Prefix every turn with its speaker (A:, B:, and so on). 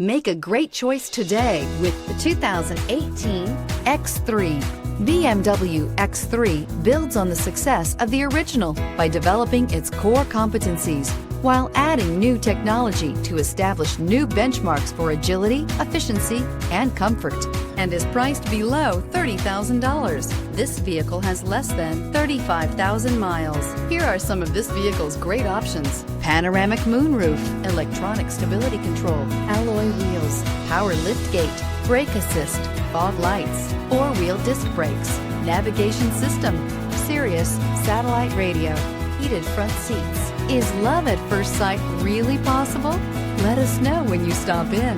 A: Make a great choice today with the 2018 X3. BMW X3 builds on the success of the original by developing its core competencies while adding new technology to establish new benchmarks for agility, efficiency, and comfort, and is priced below $30,000. This vehicle has less than 35,000 miles. Here are some of this vehicle's great options: panoramic moonroof, electronic stability control, alloy wheels, power liftgate, brake assist, fog lights, four-wheel disc brakes, navigation system, Sirius satellite radio, heated front seats. Is love at first sight really possible? Let us know when you stop in.